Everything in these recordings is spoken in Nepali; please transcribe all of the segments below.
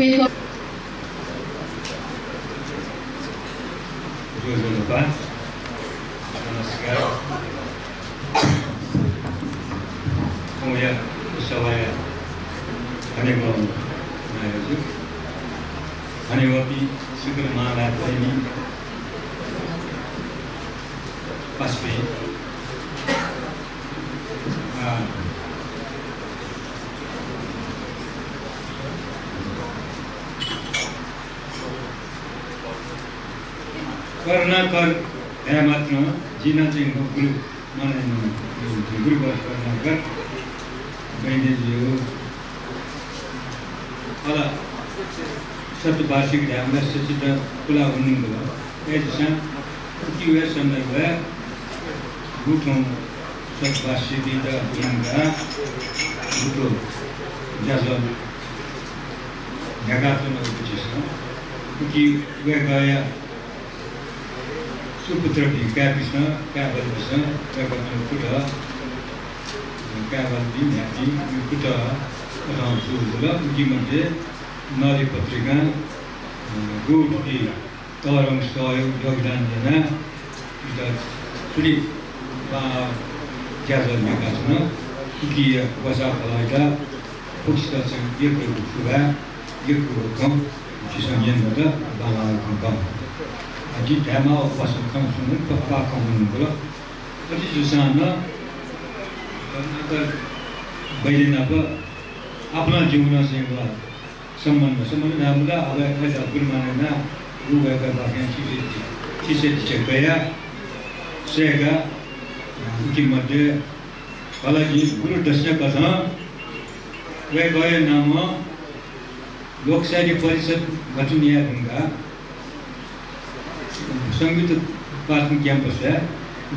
Faithful. नमस्कार सभाया धन्यवादी शुक्र महाराज वाजपेयी करना कर है मात्र जीना चाहिँ गुरु गुरु करना कर बहिनी जी हो अला शतवार्षिक ध्यान सचित खुला हुनुहुन्न यसमा के वे सन्दर्भ गुठौं शतवार्षिक द उनका गुठो जसो जगातनो उपचिस कि वे गया सुपुत्र भी क्या कृष्ण क्या बलकृष्ण क्या बलकृष्ण पुत्र क्या बलदी न्याती पुत्र अठाउँछु होला उनकी मध्ये नदी पत्रिका गुट की तरंग सहयोग योगदान देना इधर सुनी क्या जन्मे का सुना कि वसा फलाइटा पुष्ट से ये कोई सुबह ये कोई कम जिसमें ये नदा बाला कम जी धर्मा उपवासन कम सुन पप्पा कम बोला तो जी जुसाना अगर बैठना पर अपना जीवन से बोला संबंध नामुला अगर ऐसा गुरमाने ना वो वह कर बातें चीज़ें गया सेगा उनकी मध्य वाला जी गुरु दर्शन करना वह गए नाम लोकशाही परिषद गठनिया होगा संगीत प्राथमिक कैंपस है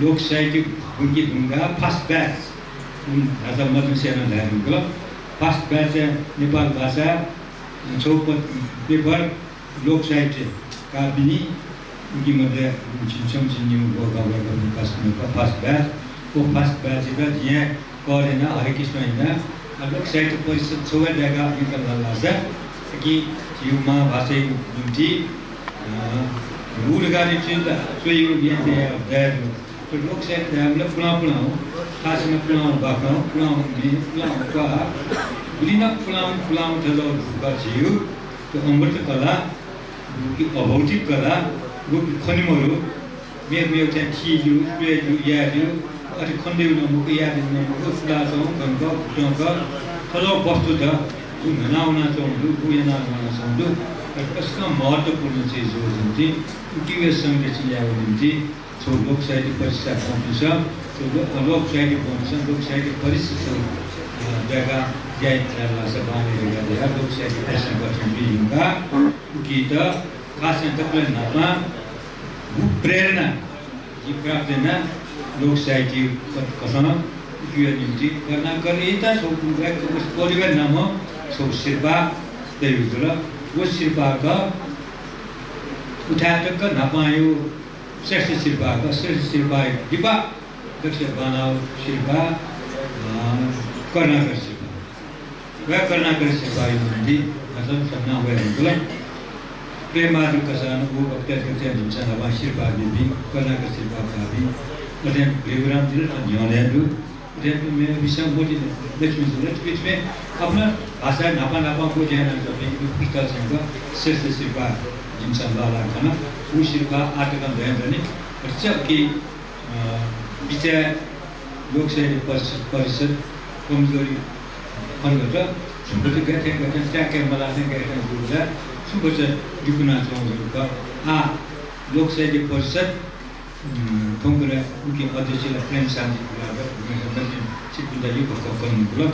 लोक साहित्य उनकी दूंगा फर्स्ट बैच राजा मदन सेना धारणको फर्स्ट बैच नेपाल भाषा चौपद पेपर लोक साहित्य का बिनी उनकी मध्य छिन्छम छिन्यम का फर्स्ट बैच वो फर्स्ट बैच का जिया करेना हरे कृष्ण हैन लोक साहित्य परिषद सबै जग्गा निकाल्न लाग्छ कि जीवमा भाषा निम्ति रूढ़गारी चिंता सोई उन्हें दयाल तो लोग से हमने पुलाव खास में पुलाव बाका पुलाव का बुलिना पुलाव ठहरा का जीव तो अमृत कला की अभौतिक कला वो खनिमरो में उठे चीजू पेजू याजू अरे खंडे उन्हें मुझे याद नहीं मुझे फुलासों गंगा थोड़ा वस्तु था वो ननावना चाहूँ वो ये नावना चाहूँ कसका महत्वपूर्ण चीज हो जिनकी उनकी वे संरचना हो जिनकी जो लोक साहित्य परिषद पहुँचा तो लोक साहित्य पहुँचा लोक साहित्य परिषद जगह जाए चला सब आने लगा दिया लोक साहित्य परिषद गठन भी होगा उनकी तो खास तकलीफ ना पा प्रेरणा जी प्राप्त ना लोक साहित्य कथन उनकी जिनकी करना कर ये था सब उस परिवार नाम सब शिल्पा देवी वो शिल्पा का उठाकर का नापायो श्रेष्ठ शिल्पा डिब्बा दक्षिण बनाओ शिल्पा कर्नाकर शिल्पा वह कर्नाकर शिल्पा युवती मतलब सबना हुआ है बोला प्रेमादु कसान वो अत्याचार जिनसे हवा शिल्पा भी कर्नाकर शिल्पा का भी मतलब प्रेमराम जी ने न्यायालय में विषय बोली लक्ष्मी में अपना भाषा नापा को जाना चाहिए पुस्तक संघ श्रेष्ठ शिल्पा जिनसे लाला खाना वो शिल्पा आटका दयान कि विचार लोक साहित्य परिषद कमजोरी फंड सुबह गए क्या क्या मलाने गए बोला सुबह से जुकना चाहूँगा लोक साहित्य परिषद contohnya mungkin pada sila Prem Sandi pula, mungkin cikgu tadi berkongkong pula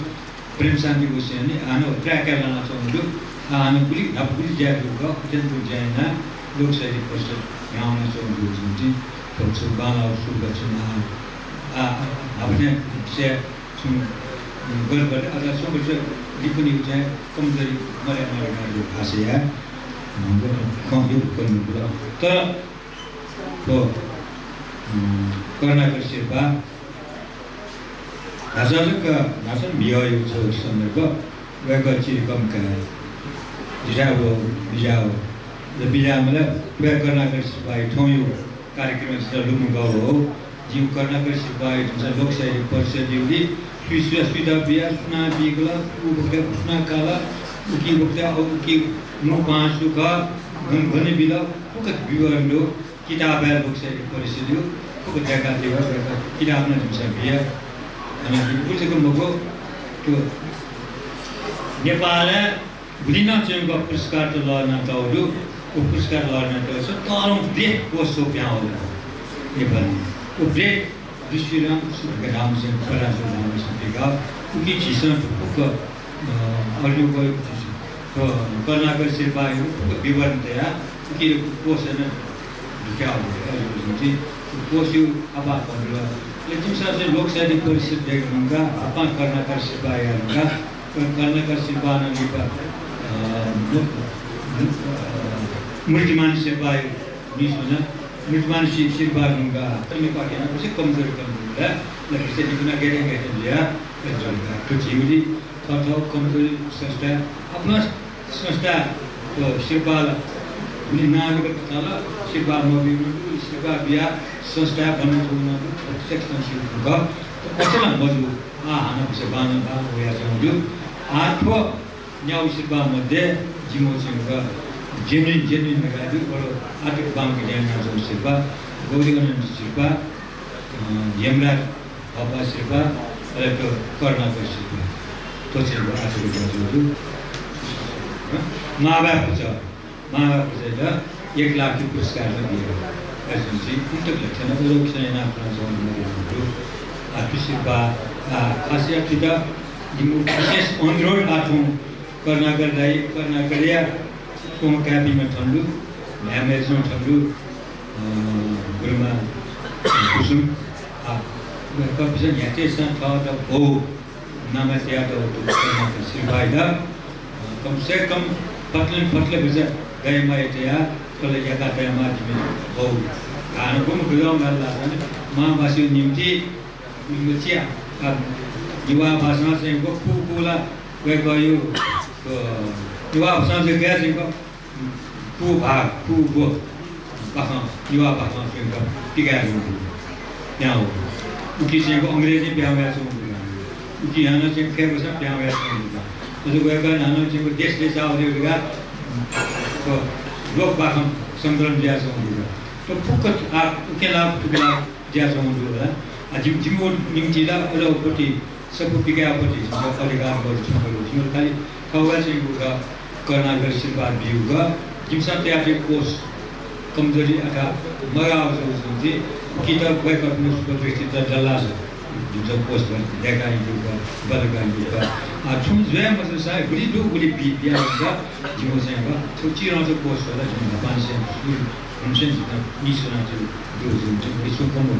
Prem Sandi usia ni, anu terakhir lah langsung dulu, anu kulit, apa kulit jaya juga, dan tu jaya na, lok saya di pos yang langsung dulu jadi, pos bangau sudah cina, apa ni, saya berber, ada semua dipuni jaya, kemudian mereka hasil, kau hidup pula, ter, Karnataka Shilpa भाषा मिया संदर्भ गएको चिरकमका जिजाओ बिजाओ र बिजामा प्रयोग कर्नाटक सिपाही ठौँ कार्यक्रम लुम्नु गाउँ हो जीव कर्नाटक सिपाही लोकशाही परिषद जीवले सुविधा बिहा सुना बिगला सुना काला उकी बोक्दा उकी नु पाँच सुख भने बिल उक विवरण लो किताब है लोकशाही परिषद हो उक जगह देवा किताब न जुसा बिहा अनि पुस्तक मगो त्यो नेपाल बुझिन चाहिँ पुरस्कार त लड्न त हो पुरस्कार लड्न त छ तरौं ब्रेक कोसो प्याउ नेपाल ओ ब्रेक दृष्टिराम राम चाहिँ पराजो नाम सकेका उकी झिसन उक अल्यो गयो तो कर्नाटक सिपाही विवरण तया उकी कोसन ढुक्या हो चाहिँ कोस्यो अब भन्नु लेकिन साथै लोकशाही परिषद देखुंगा अपन कर्नाटक सिपाहीहरुका कर्नाटक सिपाहीहरुका मुल्टिमान सिपाही निसुना मुल्टिमान सिपाहीहरुका तले पाकेन पछि कमजोर होला लक्ष्य दिना गेरेंगे लिया जलका तो जीवली थथो कमजोर संस्था आफ्नो संस्था तो सिपाल नागरिक तला सिपा मोबी सिपा बिया संस्था भन्नु जुन सेक्सन सिपा अचला मजु हाना पछि बान बा होया चाहिँ आठो न्याउ सिपा मध्ये जिमो सिपा जेन्युन नगादि बडो आठो बाङको न्याउ सिपा गौरीगण सिपा यमराज बाबा सिपा र कर्नाटक सिपा तो चाहिँ आठो मजु महाभारत छ महाभारत 1 लाख पुरस्कार दियो एसएनसी पुस्तक लक्षण लोकशाही नाम आफिसबा खासियत थिदा दिमु विशेष अनुरोध आठौं कर्नाटकया कोम क्याबिमा ठन्डु म्यामेजन ठन्डु गुरुमा कुसुम कपिसन यातेसन त हो नामस्या त सिपाहीदा कम से कम पतले बजा गए मैं जया कल यका तयमा जिमे हो आनुगुम गुलाम अल्लाह ने मां वासी निम्ति निम्तिया युवा भाषा से को कुला वे गयो तो युवा भाषा से गया जिको कु भाग कु गो भाषा युवा भाषा से को टिकायो यहाँ हो उकी से को अंग्रेजी ब्याया छ उकी हाना से के बसा ब्याया छ तो गएका नानो चाहिँ देश आउँदै तो लोक बाखम संकलन दिया छ तो फुक्क आ उकेला फुकेला दिया छ होला अझै जिमो निम्तिला अलोपटी सबै पिकापटी अधिकार गर्छ जिमो खाली खौवा चाहिँ गुगा कर्नाटक सिपाही बिउगा जिमसा त्याटे कोर्स कमजोरी अथा मगाव चाहिँ किताब गएको न्यूज व्यक्तित्व जल्ला जुन पोस्ट देखा युगा बलगा युगा छुम जय मतलब साइ बुली दु बुली बिया हुन्छ जिमो चाहिँ छ चिरो चाहिँ पोस्ट होला जुन 500 हुन्छ नि निसुना चाहिँ दु जुन विश्व कमो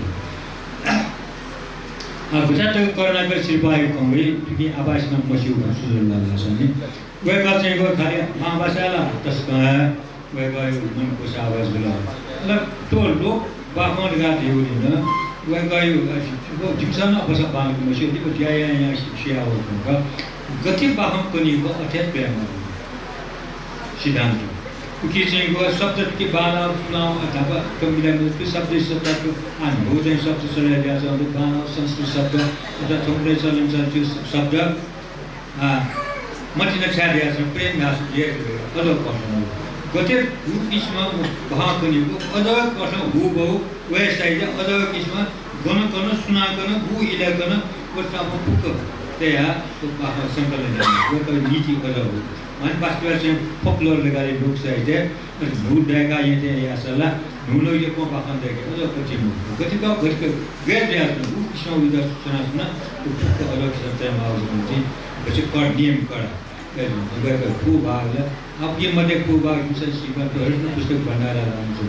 गुजरात कर्नाटक सिपाही कमै कि आवासमा मसिउ सुजन लाग्ला छ नि गएका चाहिँ गयो खाली महाभाषाला तस्का गएका मन को आवाज होला ल तो लोक बाखन गाथ हो नि वे गयो जिमसन अवसर बाँको मसिउ दिको ज्याया यहाँ शिक्षा हो गति बाहम पनि को अथेत प्रेम सिद्धान्त कि चाहिँ गयो शब्द के बाना नाम अथवा कमिला में शब्द को अनुभव चाहिँ शब्द चले दिया छ बाना संस्कृत शब्द अथवा थोरै चलन छ शब्द मटिन छाडिया छ प्रेम नास दिए अलो पर्नु गते किस्म भा पनि को अदर कठो हु बहु वेसाइड अदर किस्म गन सुनागन हु इलागन कोटा पुक तया तो बाहा संकलन को नीति अदर हो मन पास्टर चाहिँ फकलोर लगाले लोक साइड नु देगा यते यासला नुलो यो को बाखन देगे अदर पछि गति का गति गेट यास नु किस्म विदा सुना पुक अदर शब्द मा आउँछ भने पछि कर नियम कर गएको फु भागले अब ये मध्य फु भाग विषय सीमा तो पुस्तक भण्डारा लान्छ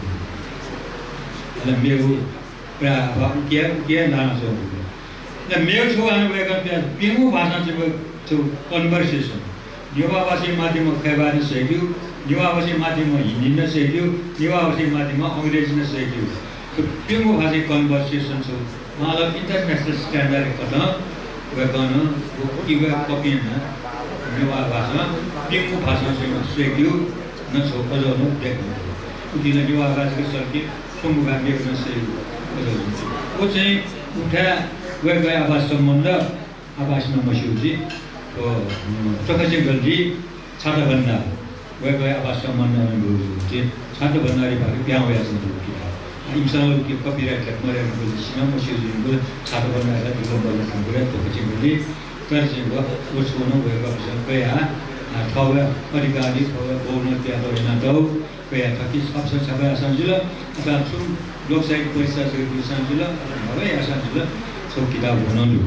अनि मेरो प्रा अब के लान्छ ल मेरो छु अनुभवका त्यहाँ पिमु भाषा चाहिँ त्यो कन्भर्सेसन युवावासी माध्यममा खैबानी सक्यो युवावासी माध्यममा हिन्दी न सक्यो युवावासी माध्यममा अंग्रेजी न सक्यो त्यो पिमु भाषा कन्भर्सेसन छ मतलब इन्टरनेशनल स्ट्यान्डर्ड कता गएन किवा कपिन युवा भाषा टिमको भाषासँग सेक्यो न छोपजो न देखो उदिन यो आवाजको सर्किट समुगा मेको नसेको वो चाहिँ उठा गए आवाज सम्बन्ध आवाज नमस्युजी तो सखचे गल्दी छाता बन्दा गए आवाज सम्बन्ध अनुभव छाता बन्दारी भाग ब्याह भएछ इंसान के कॉपीराइट तक मरे सिनेमा मस्युजी छाता बन्दाला दिलो बल्ल कुरा सखचे गल्दी कर चाहिँ उसको न गएको गया थवा अधिकारी थवा बोल्न त्यहाँ होइन त गया थकी सबसे सबै आसानजुल अथवा सुम लोकसाहित्य परिषद समिति सानजुल भए आसानजुल सो किताब बनाउनु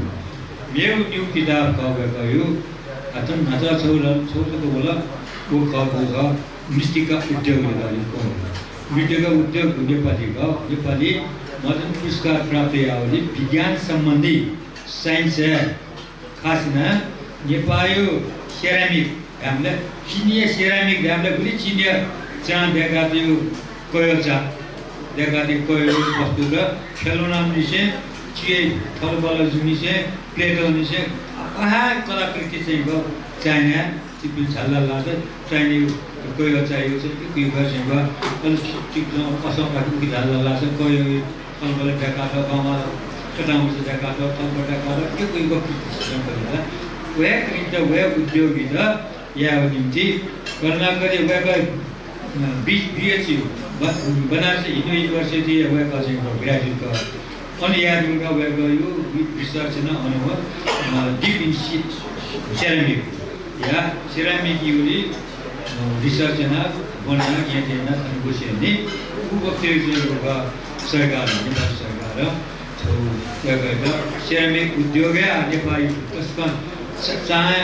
मेरो न्यू किताब गयो अतन नजा छोटो बोला वो खा मिस्टिका उद्योग मिस्टिका उद्योग नेपाली मदन पुरस्कार प्राप्त आवली विज्ञान सम्बन्धी साइन्स खासमा नेपाली सेरामिक हामीले चिनिया सेरामिक हामीले पनि चिनिया चाँद देखा थियो कोयल चाँद देखा थियो कोयल वस्तु र खेलौना निसे चिए थलबल जुनिसे प्लेटो निसे आहा कलाकृति चाहिँ गयो चाइना चिपिल छल्ला लाग्छ चाइनी कोयल चाहियो चाहिँ के गर्छ अनि चिक कसम राख्नु कि झल्ला लाग्छ कोयल थलबल देखा थियो गाउँमा कटाउँछ देखा थियो थलबल देखा थियो के कोही सिस्टम गरेर वे करिन्छ वे उद्योगी त या निम्ति कर्नाटकले वेका बीएचयू बनारस हिन्दू युनिभर्सिटी वेका चाहिँ ग्रेजुएट अनि यादुका वेका यो रिसर्च न अनुभव डीप इन सेरामिक या सेरामिक युली रिसर्च न बना यहाँ देना अनुभूति ने उपत्यका चाहिँ सरकार नेपाल सरकार तो वेका सेरामिक उद्योग है नेपाली त्यसमा चाहे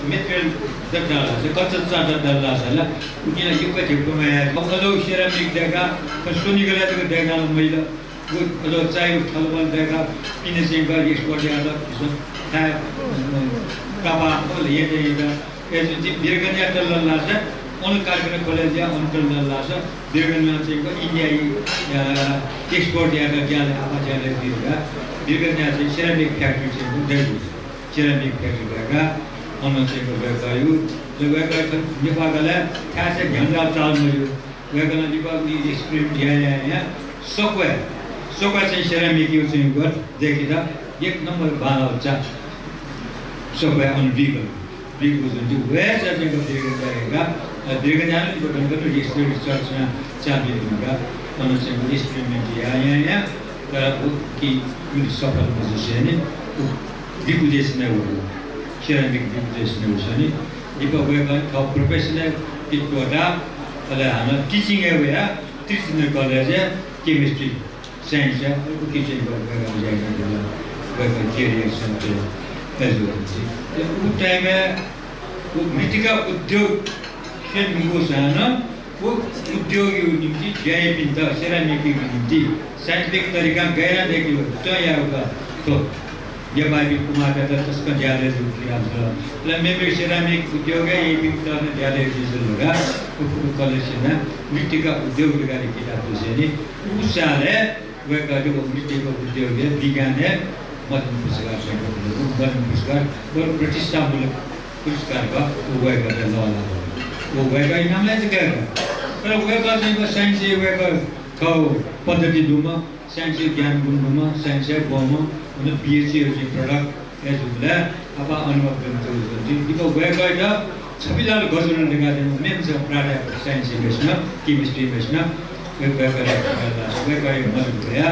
मेटेरियल दर्दाला से कच्चा दर्दाला साला उनकी ना युग का ठेको में है अब लोग सेरामिक देखा कस्टोनी के लिए तो देखा ना महिला वो लोग चाय थलबल देखा पीने से इनका एक्सपोर्ट यादा है काबा तो ये देखा ऐसे जी बिरगनिया दर्दाला से उन कार्यक्रम कॉलेज या उन दर्दाला से बिरगनिया से इनका इंडिया एक्सपोर्ट यादा जाले आवाज जाले बिरगनिया से सेरामिक फैक्ट्री से देखो सेरामिक फैक्ट्री देखा अन्न चाहिँ गयो गएको नेपालले खास झन्डा चाल्नु यो गएको नेपालले एक्सपेरिमेन्ट यहाँ सबै चाहिँ सेरामिक यो चाहिँ गत देखिदा एक नम्बर बाला हुन्छ सबै अनबिगल बिगो जुन वे चाहिँ गरेका दीर्घकालीन बटनको एक्सपेरिमेन्ट चर्चमा चाबी दिनुका अन्न चाहिँ एक्सपेरिमेन्ट यहाँ तर कि सफल भएछ नि विपुदेश नै हो सेरामिक विपुदेश नै हो नि इपा वेका थप प्रोफेसनल इटकोडा अले हाम्रो teaching area teaching college chemistry science kitchen गरेर जाइरहेको वेका करियर सेन्टर एजुकेसन त्यो टाइममा वो मृतिका उद्योग खेल्नुको सानो वो उद्योग यो निम्ति ज्ञान पिन्त सेरामिक निम्ति साइन्टिफिक तरिका गएर देखियो त यहाँ तो ये बाबी कुमार का तस्कर ज्यादा जुड़ा था ले मेरे सेरामिक उद्योग है ये भी तो ने ज्यादा चीज़ लगा वो कॉलेज से ना मिट्टी का उद्योग लगाने की बात तो से नहीं उस साल है वो का जो मिट्टी का उद्योग है विज्ञान है मदन पुरस्कार और प्रतिष्ठामूलक पुरस्कार का वो का लाला वो का इनाम ले चुका है पर वो का जो साइंस है वो का खाओ पद्धति दूमा साइंस ज्ञान गुणमा साइंस बोमा उन पीएचडी हो प्रोडक्ट एज हुँदा अब अनुभव गर्नु चाहिँ दिको गएका छबिलाल गजन लगादे मेन छ प्रायः साइन्स बेसमा केमिस्ट्री बेसमा गएका मजबुत भया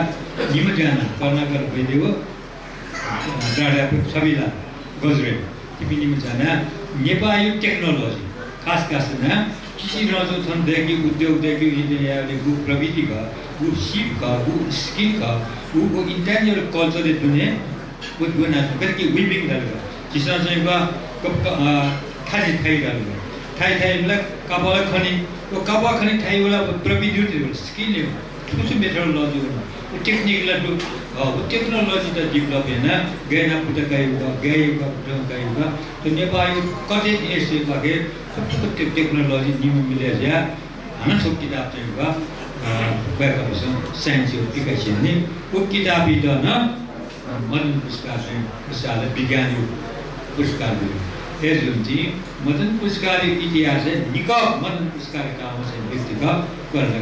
निमजाना कर्नाटक भइदियो प्रायः छबिलाल गजरे तिमी निमजाना नेपाली टेक्नोलोजी खास न किसी राजो छन् देखि उद्योग देखि इन्जिनियरले गु प्रविधि का गु शिप का गु स्किल का गु इंटेंजिबल कल्चर दे दुने वो दुना करके वीविंग डालगा किसा चाहिँ बा खाजी थाई डालगा थाई मतलब कपाल खनि तो कपा खनि थाई वाला प्रविधि स्किल है कुछ मेथोडोलॉजी हो टेक्निक ला वो टेक्नोलॉजी त डेभलप हैन गएना पुटकाइगा गएका पुटकाइगा तो नेपाली कतै एसे बागे सब टेक्नोलॉजी निम मिले जा हन सब किताब चाहिँ बा वेबसाइट साइन्स एजुकेसन नि वो किताब इदन मदन पुरस्कार चाहिँ विज्ञान पुरस्कार हेर्नुहुन्छ मदन पुरस्कार इतिहास निका मदन पुरस्कार काम चाहिँ व्यक्तिका गर्न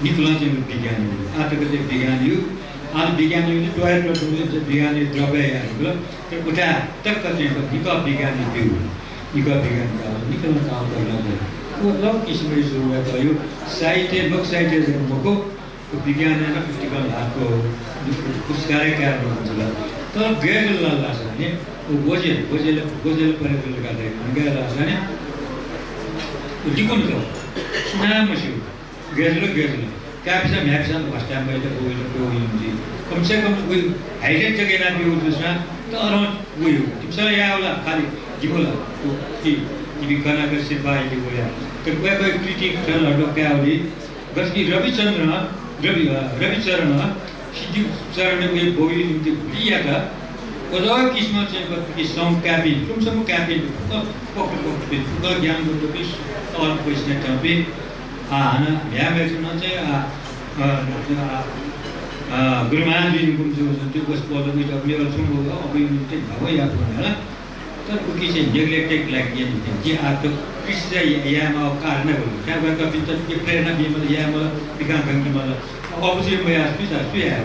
निकुला चाहिँ विज्ञान हो आजको चाहिँ विज्ञान हो आज विज्ञान टोयल विज्ञान द्रव्य तर उता टक्क चाहिँ निका विज्ञान बिउ निका विज्ञान निकलमा काम गर्न वो लव किसिमले सुरु भयो साहित्य लोक साहित्य जन्मको विज्ञान र पुस्तिका हातको पुरस्कार कारण हुन्छ तर गैर लाला छ नि वो गोजेल परेको गर्दा गैर लाला छ नि दिकुन को नाम छ गैर काफिसा म्याफिसा वास्ता मैले वो हुन्छ कम से कम वो हाइलाइट जगह ना भी उसना तो अराउंड वो तिमीसँग यहाँ होला खाली जिमोला कि तिमी कर्नाटक सिपाहीले बोल्या तो कोही क्रिटिक ट्रेलहरु क्या हो गसकी रविचरण सिद्धि वे बोली निम्ति लिएका ओदो किस्म चाहिँ कि सम क्याबिन तुमसम क्याबिन पक्क ज्ञान गर्नु पिस और क्वेश्चन टपे हाना भ्यामे जुन चाहिँ गुरुमान जी को जो त्यो बस बोल्नु नि त मेरो सुन्नु अब यो चाहिँ भव याद होला तर उकी चाहिँ नेग्लेक्टेड लागि जे आतो कृष्ण यामा कारण हो क्या गर्दा पिता के प्रेरणा दिए मलाई या मलाई विकास गर्ने मलाई अब चाहिँ म आज पिता सुया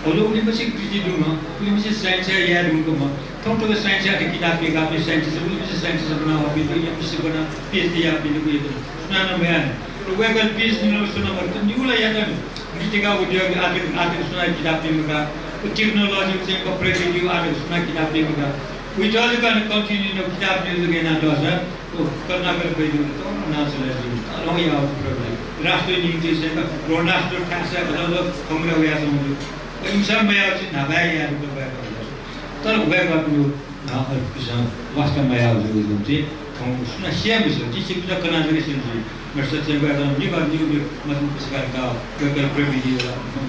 अलो पनि पछि कृति दुमा कुनै पछि साइन्स या दुमको म थोटो साइन्स या किताब के काफी साइन्स से कुनै पछि साइन्स से बना हो पनि यो पछि बना पीएचडी या पनि को यो सुनाना बयान वेगल पीएचडी नो सुना मर्त निउला या त नीतिका उद्योग आदि सुना किताब दिनुका टेक्नोलोजी चाहिँ कपरेटिभ आदि सुना किताब दिनुका we just going to continue to kitab music in Andosa to Karnataka Pedu nationalism along your problem Rashtra Niti Center Ronastro Casa another Congress we are in some way out in Hawaii and the back of us so where got you now was come by out from Shamus teaching the Canadian but such a way on never knew Matan Piscarca local preview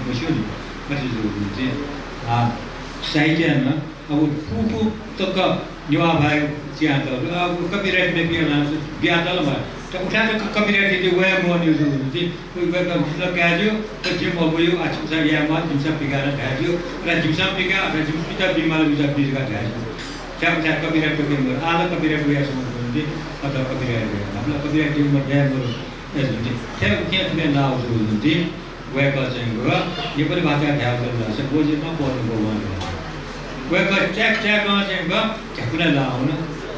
machine what is it Saitana अब फुफु तक निवा भाइ चिया त अब कपिराइट में पिया ना बिया तल मा त उठा त कपिराइट दे वे म न्यूज हुन्थि कोही बेला बिस्ला गाज्यो त जिम अबयो आछुसा या मा जिमसा पिगार गाज्यो र जिमसा पिगा र जिम पिता बिमाल बिजा बिजगा गाज्यो क्या कपिराइट को गेम आला कपिराइट वे आछुमा हुन्थि अथवा कपिराइट वे आपला कपिराइट टिम मा ध्यान गरौ यसले के के के नाउ हुन्थि वे का चाहिँ गयो यो पनि भाषा ध्यान गर्नु छ बोजेमा पर्नु भगवान वेका चेक मा चाहिँ ग झकुला लाउन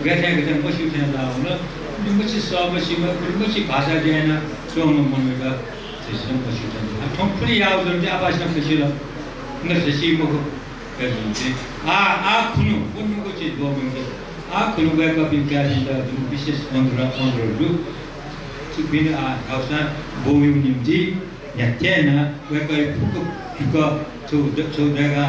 गथे मसी चाहिँ लाउन निमछि सबसिमा निमछि भाषा ज्ञान सोन मनगा त्यसम मसी चाहिँ ठम्फुली आउँछ चाहिँ आवाज नखसिला नखसि मको गर्नुहुन्छ आ खुनु कुनको चाहिँ बोमिन्छ आ खुनु वेका विज्ञान जुन विशेष मन्त्रहरू सुबिन आ गाउँसा बोमिउ निम्ति यहाँ त्यहाँ वेका फुको छौ जग्गा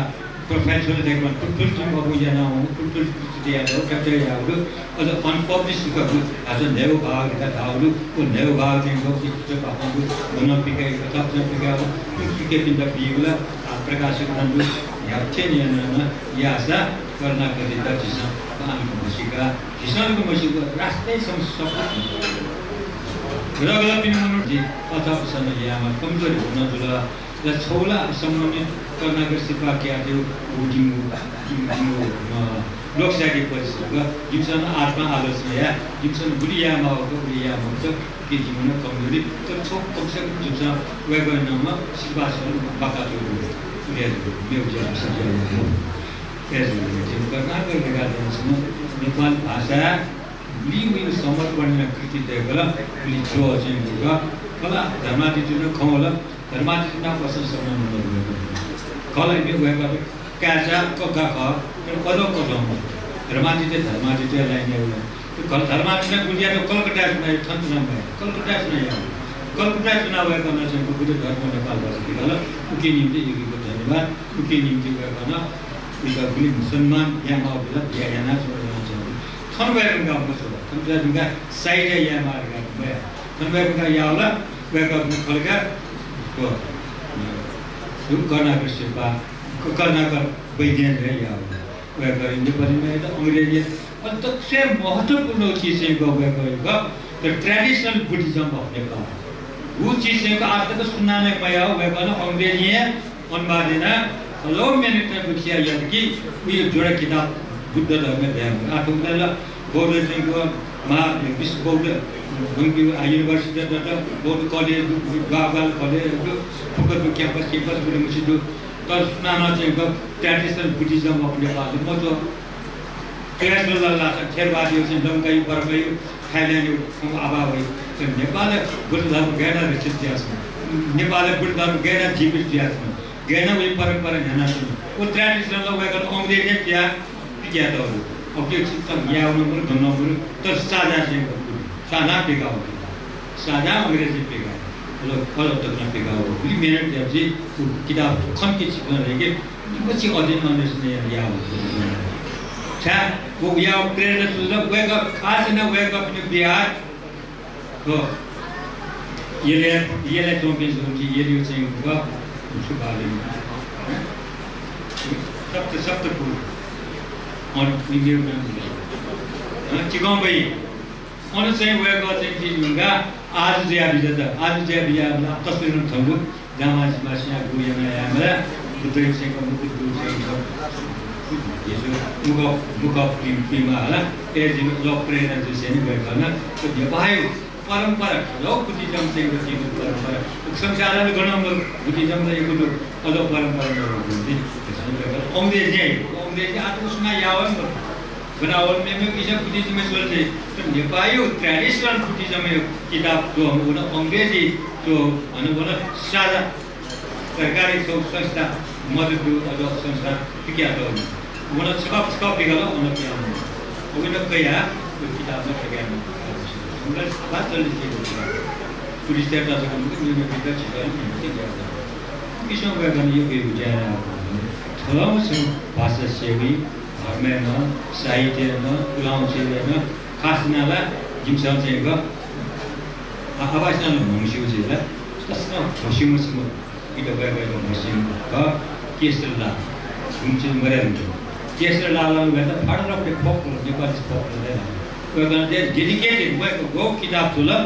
professional development culture of Ujana culture dia do capture ya do other unpublished book as a never bag that how do never bag in book to papu one pika top pika to get in the view prakash nandu ya chenya ya sa karna kari da jisa an musika jisa ko musika raste sam support gala pin manu ji atha sana ya ma kamjori huna dula la chola सम्बन्धित कर्नाटक सिपा के आयो उजिमु लोक साहित्य परिषद जिमसन आत्मा आदर्श या जिमसन बुलियामा त के जीवन कमजोरी तर छोक कमसे कम जिमसन वेगनमा सिपासन बाकातो म्युजियम सजिलो यसले कर्नाटक लगाउँछन् नेपाल भाषा लिविङ समर्पण कृति देगला पुलि जो चाहिँ कला धर्मादिजुन खमला धर्मादिजुन पसन सम्मान कला यो गएको काजा कका ख कदो कदम धर्मादिजुन लाइन एउटा त्यो धर्मादिजुन गुलियाको कलकत्ता सुनायो थन्थन भयो कलकत्ता चुनाव भएको चाहिँ बुद्ध धर्म नेपाल भाषा होला उके निम्ति योगीको धन्यवाद उके निम्ति गएको न उका गुली मुसलमान यहाँ आउँदा यहाँ थनबारको गाउँको छ थनबारका साइड यहाँ मार्गा भयो थनबारका यावला गएको खलका को कर्नाटक शेर्पा कर्नाटक वैज्ञानिक है यावला गएको नेपाली में त अंग्रेजी अन्त सबसे महत्वपूर्ण चीज है गएको the traditional Buddhism of Nepal वो चीज है का आज तक सुनना नहीं पाया गएको न अंग्रेजी है अनुवादिना हेलो मैंने तो बुझिया याद कि ये जोड़ा किताब बुद्ध धर्म ध्यान आठौँ बौद्ध चाहिँ विश्व बौद्ध युनिभर्सिटी बौद्ध कलेज बाबा कलेज फुकटको क्याम्पसबाट मुसिदो तर नाममा चाहिँ ट्रेडिसनल बुद्धिज्म अफ नेपाल म त ट्रेडिसनल खेरवादी चाहिँ लङ्काई बर्फाई थाइल्यान्ड अभाव नेपाल बुद्ध धर्म गैर इतिहास नेपाल बुद्ध धर्म गैर जीवित इतिहास गैर वही परंपरा ध्यान वो ट्रेडिसनल वेगन अंग्रेज क्या क्या तो अब त्यो सिस्टम या उन्होंने दोनों गुरु तो साझा से साझा पेगा हो साझा अंग्रेजी पेगा लोग फॉलो तक ना पेगा हो पूरी मेहनत जब जी किताब खन के चिकन रहेंगे बच्चे अध्ययन करने से या हो क्या वो या प्रेरणा सुझाव वेगा खास ना वेगा अपने बिहार तो ये ले चैंपियंस होंगी ये लियो चाहिए होगा उसको बाले सब तक और वीडियो में चिकन भाई और चाहिँ वेगा चाहिँ चीज होगा आज जया बिजा मतलब तस्वीर में थंगु जामा मासिया गुया में आया मेरा दूसरे से कम दूसरे ये जो मुका पीमा है ये जो लोग प्रेरणा जो से नहीं बैठा ना तो ये भाई परंपरा लोग बुद्धिज्म से एक परंपरा संसार में गणों में बुद्धिज्म में एक लोग अलग परंपरा में होती है अंग्रेज आज उसमें यावन बनावल में किसी बुद्धिज्म में चलते तो नेपाली ट्रेडिशनल बुद्धिज्म में किताब जो हम बोला अंग्रेजी जो अनुबोला सादा सरकारी संस्था मदद जो अलग संस्था क्या तो बोला सब निकालो उन्हें क्या वो भी लोग क्या तो किताब में क्या उनका बात चल रही है पुलिस से ऐसा करने के लिए मैं किधर चला नहीं जाता किसों का करने ये भी बुझाया थोड़ा मुझे भाषा से भी धर्म में साहित्य में उलाओं से भी खास नाला जिम्साल से भी आवाज़ ना मुंशी उसे ला तस्ना मुंशी मुझे इधर बैठे मुंशी का केसर ला मुंशी मरे केसर ला ला बैठा फाड़ रहा अपने पॉप नेपाल से पॉप ले वो कहते हैं डेडिकेटेड वो किताब तुला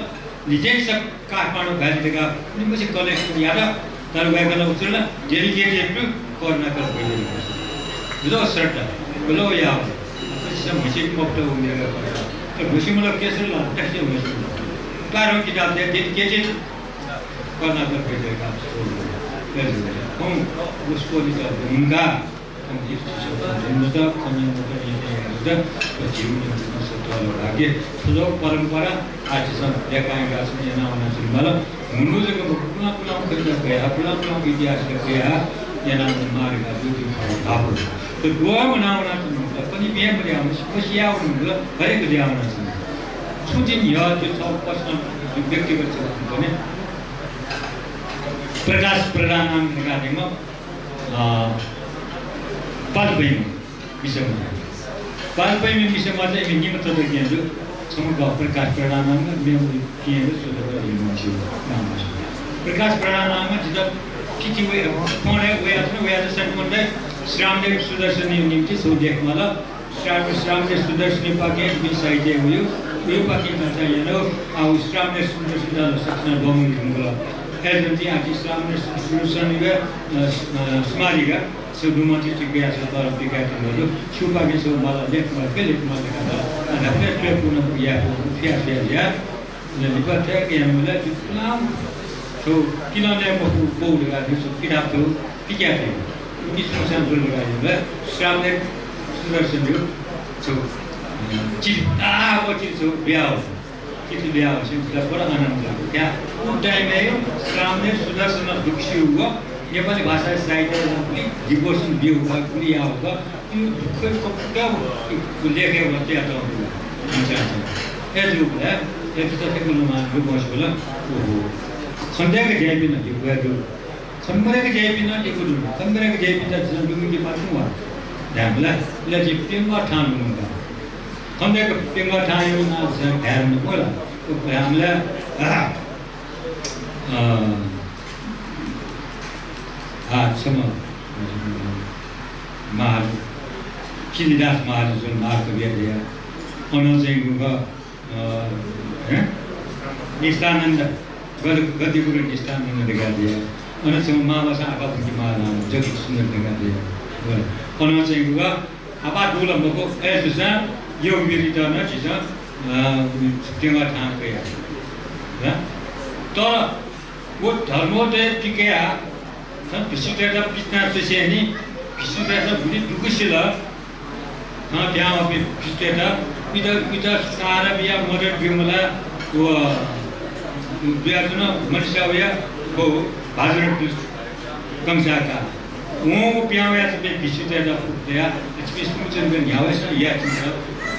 निजें सब काठमांडू भैल देगा मुझे कलेक्शन याद है तर वह कहना उतरना डेडिकेटेड टू करना कर जो सर्ट बोलो यार सब मुझे मौका हो गया तो मुझे मतलब कैसे ला कैसे मुझे कारण किताब दे डेडिकेटेड करना कर देगा हम उसको निकाल उनका हम इस चीज़ को जनता कम्युनिटी ये तो जीवन में तो आगे तो परंपरा आज सब देखाएंगे असली ना होना चाहिए मतलब मनुष्य को पुनः करना गया पुनः इतिहास का गया ये नाम मारेगा जो भाव तो दुआ मनावना चाहिए अपनी बिया में हम खुशियाँ उनको हर एक दिया होना चाहिए सुचिन यह जो सब पर्सनल व्यक्तिगत बने प्रकाश प्रदान नाम लगाने में पालपई में विषय में विषय में जो नियमित तो देखिए जो समूह प्रकाश प्रदान नाम में किए हुए सुधर नाम प्रकाश प्रदान नाम में जिधर किसी वे कौन है वे आदर्शन कौन है श्रामदेव सुदर्शन निम्ति सोजेक माला श्रामदेव सुदर्शन पाके भी साइड हुई वे पाके करता है ना आउ श्रामदेव सुदर्शन का सक्सेना दोनों निकला ऐसे भी आज श्रामदेव सुदर्शन का समाजिका सुधुमती चिकिया सतार पिकाते हैं जो शुभा के सब माला लेट मार के करता है अपने ट्रेप को न किया फिर लेकिन क्या कि हम लोग जितना तो किनारे में बोल लगा जो किताब तो क्या थे किस मौसम बोल लगा है श्रामदेव सुदर्शन जो चीज वो चीज जो ब्याह से बड़ा आनंद क्या उन टाइम में श्रामदेव सुदर्शन दुखी हुआ नेपाली भाषा साहित्य में डिवोशन भी होगा क्रिया होगा दुख को क्या लेके होते आता हूँ ये जो है ये तो तक को मान लो बहुत बोला वो संध्या के जय भी ना ये जो संबरे के जय भी ना ये कुछ संबरे के जय भी ना जन्म के पास हुआ ध्यान ला ले जी पिंगा ठान लूँगा संध्या के पिंगा ठान यूँ ना ध्यान में बोला तो हमला समय महाल चिलिदास महाल जो मार्ग दिया गया उन्होंने गुगा निष्ठानंद गतिपुर निष्ठानंद दिखा दिया उन्होंने माँ बसा आका पुंजी महाल जगत सुंदर दिखा दिया उन्होंने Guga apa dulu moko bisa योग विरिता न चिजा टिंगा ठान पे है तो वो धर्मोदय टिकेया सन पिछुटेटा पिछना से नहीं पिछुटेटा बुरी दुखिला हाँ क्या अभी पिछुटेटा इधर सारा बिया मदर गिमला वो बिया तो ना मनुष्य बिया वो बाजार कम जाता वो प्यावे से पिछुटेटा या स्पेशल में न्याय से या चिंता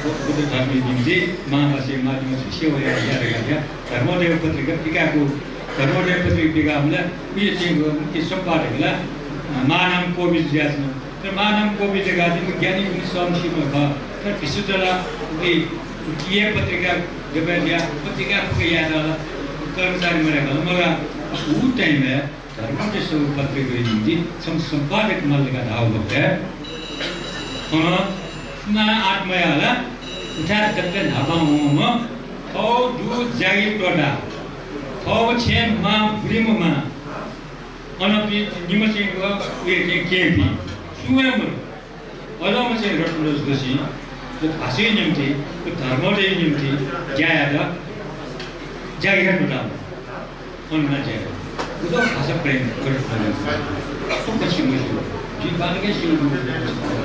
बुद्ध धर्म निम्ति मानवसे माध्यम से या या धर्मोदय पत्रिका टीका को धर्मोदय पत्रिका हमला ये चीज के संपादक ला मानम कोविद जैसे तो मानम कोविद का दिन ज्ञानी स्वामी में का तो पिछुतला ये पत्रिका जब या पत्रिका को याद आला कर्मचारी मेरे का मगर वो टाइम में धर्मोदय सब पत्रिका निम्ति संपादक मल का धाव होता है ना आत्मयाला उठा करके नाबाऊं तो जो जागी टोड़ा तो चेन मां ब्रिम मां अनपी निमसे को ये केपी सुएम अलोम से रटलोस गसी तो भाषे निम्ति तो धर्मोदय निम्ति जायादा जागी टोड़ा अन्ना जाया वो तो भाषा प्रेम करते हैं तो कच्ची मुझे जी बाल के शुरू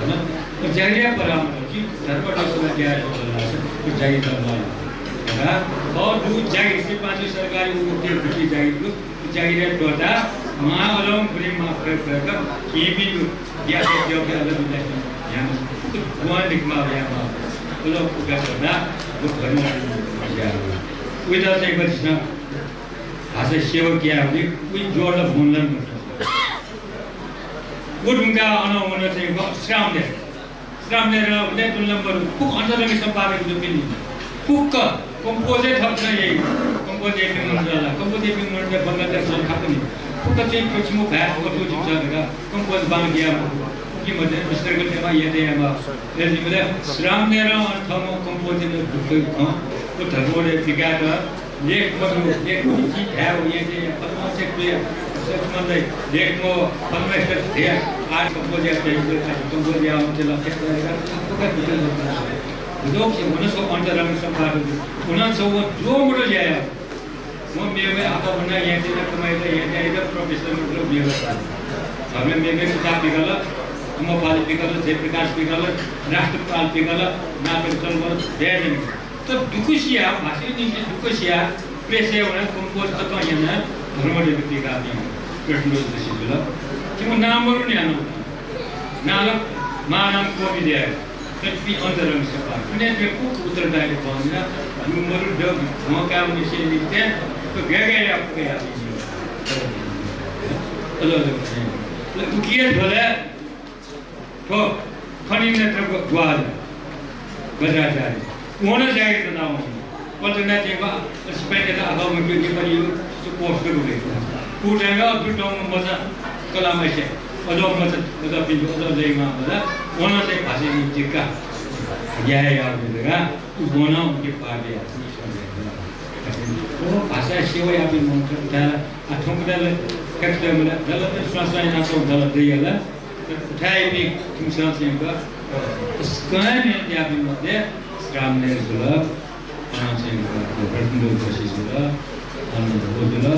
ना तो जागिया परामर्श की धर्मोदय से जाया तो जागी करना है और दो जागी से पांच सरकारी उनके बिजली जागी रे टोटा मां अलोम प्रेम मां प्रेम का ये भी या जो के अलग है यहां तो वहां दिखमा या मां लोग को करना वो करना है विदा से बचना आसे सेवा किया हुई कोई जोड़ बोलना वो उनका अनोन से सामने ने तो नंबर कुक अंदर में संपादक जो भी कुक कंपोजिट हब्स है कंपोजिट में मंडला कंपोजिट में मंडला बांग्लादेश से खाते कुक के कुछ मु बैक को जो चलेगा कंपोज बांग गया कि मध्य मिस्टर के tema ये दे हम जैसे मतलब सामने थमो कंपोजिट में को तो धर्मोदय टिकाटा एक चीज है वो ये पद्मा से मतलब एक को परमेश्वर है आज कंपोजिट पे कंपोजिट या मुझे लगता है लोग से मनुष्य को अंतर में संपादक उन्हें सब जो मुझे जाया वो मेरे आप बना ये चीज़ कमाई तो ये इधर प्रोफेशनल मतलब व्यवस्था हमने मेरे किताब निकाला हम पाल निकाला जयप्रकाश निकाला राष्ट्रपाल निकाला नागरिक चलवर देने तो दुखिया भाषी निम्ति दुखिया प्रेस है उन्हें कंपोज तो ये ना धर्मोदय पत्रिका दी प्रश्नों से बोला कि वो नाम और नहीं आना नाम मानम को भी दिया tapi अंदर में से बात उन्हें जो कुछ उत्तरदायी पहुंचना नंबर दो मौका में से लिखते तो गए आपको याद नहीं चलो तो किया बोले तो खनी ने तो ग्वाल बजा जाए उन्होंने जाए तो ना हो और तो ना जेबा स्पेंड का अभाव में क्योंकि पर ये तो पोस्ट कर बोले पूछेगा अब तो मजा कला में से और जो मजा बिंदु और जाएगा बोला उन्होंने से भाषा में जिक्का यह याद मिलेगा तो बोना उनके पाले वो भाषा सेवा या भी मंत्र था अठों के दल कैसे मिला दल में स्वास्थ्य ना तो दल दिया ला उठाए भी तुम सांस लेगा स्कैन में या भी मध्य श्राम ने जुला सांस लेगा तो बर्तन कोशिश जुला और वो जुला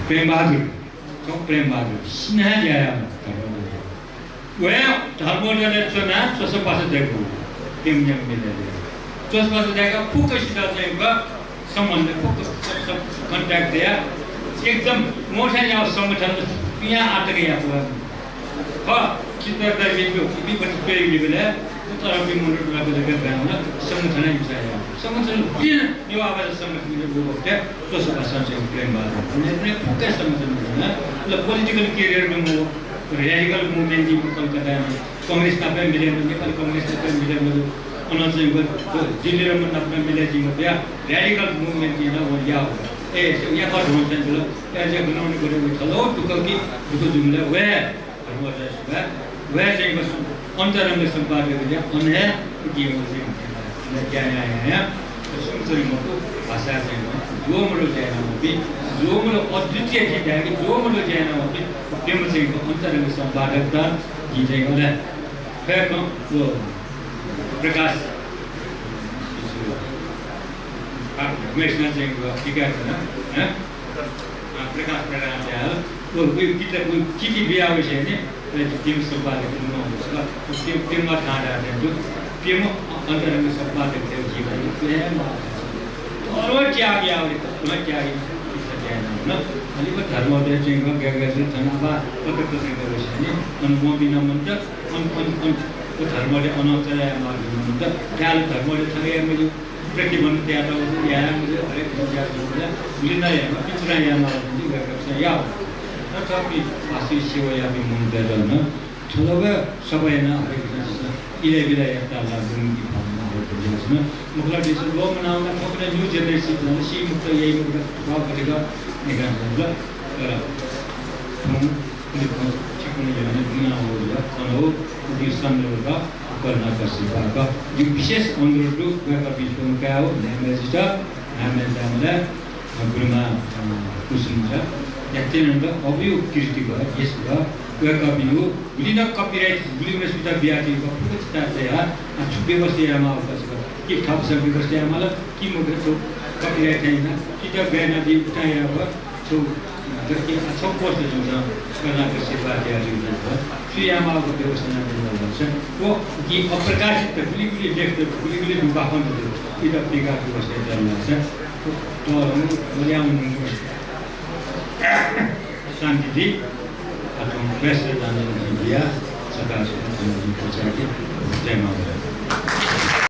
प्रेम बहादुर स्नेह जाया वह धर्मोदय ने चुना सोच पास देखो टीम जंग मिले सोच पास देखा फुक सीधा जाएगा संबंध फुक सब कांटेक्ट दिया एकदम मोटा या संगठन यहाँ आते गया हुआ हाँ कितना दर्जे भी बच्चे पे भी बोले तो तरह भी मोटर लगा लगा गया ना संगठन ही चाहिए संगठन बिन ये आवाज़ संगठन में वो होते हैं तो सब आसान से प्रेम बात उन्हें फुक संगठन में ना मतलब पॉलिटिकल कैरियर में वो रेडिकल मूवमेंट की कलकत्ता में कांग्रेस का पे मिले नेपाल कांग्रेस का पे मिले मतलब उन्होंने जो दिल्ली में अपना मिले जी मतलब रेडिकल मूवमेंट की ना वो या या पर होने चलो ऐसे उन्होंने करे वो चलो तो कभी तो जुमला वह से बस अंतर में संपादक दिया उन्हें कि मुझे क्या है तो सुनते मतो भाषा से जो मुझे जाना वो भी जो मुझे अद्वितीय चीज है कि जो मुझे जाना वो भी प्रेम से अंतर में संपादक था ये जाएगा वो प्रकाश हमेशा चाहिँ टिका है प्रकाश प्रकाश वो किताब चिठी बिहा विषय ने टीम संपादक टीम थाहा रहेको टीम अन्तरङ्ग संपादक थियो जीवन और क्या गया और क्या न अलिक धर्मले चाहिँ गएको छन् अब पत्रकार विषय ने अनुमोदिन मन्त्र धर्मले अनौचायामा भन्नुहुन्छ त्याले धर्मले थगेको प्रतिबन्ध त्याटा यहाँ हरेक विद्यार्थीहरूलाई लिँदायामा पिछडायामा पनि गएको छ या तथापि वास्तविक सेवा या मुन्दैन ठुलोगा सबैना हरेक इले बिला एउटा लाग्नु कि भावना भएको छ मुखला देशको लो मनाउन ठोक्ने न्यू जेनेरेसन सी मुक्त यही मुक्त भाव गरेको निकाल्नु ल तर हम ठिकने जाने दुनिया हो र हो उनी संदर्भ करना का सिफाका जो विशेष अनुरोध गएका बिचको हो ल्याङ्ग्वेज हामीले गुरुमा कुसुम छ यात्रेनन्द अभियो कृति भयो यस भयो गएका बियो गुलिन कपिराइट गुलिन सुविधा बिहाटीको पुरस्ता चाहिँ व्यवस्थामा अवकाश के थप छ व्यवस्थामा कि मुख्य छु कपिराइट छैन कि त गएन दि उठाया भयो छु जति अच्छा पोस्ट हुन्छ कर्नाटक सेवा दिएको श्रीयामा व्यवस्था गर्छ वो कि अप्रकाशित गुलिगुली लेख्दै गुलिगुली बाफन कि त टिका व्यवस्था गर्छ त मूल्याङ्कन शान्ति दी अथवा प्रेस जाने दिया सदा जय माता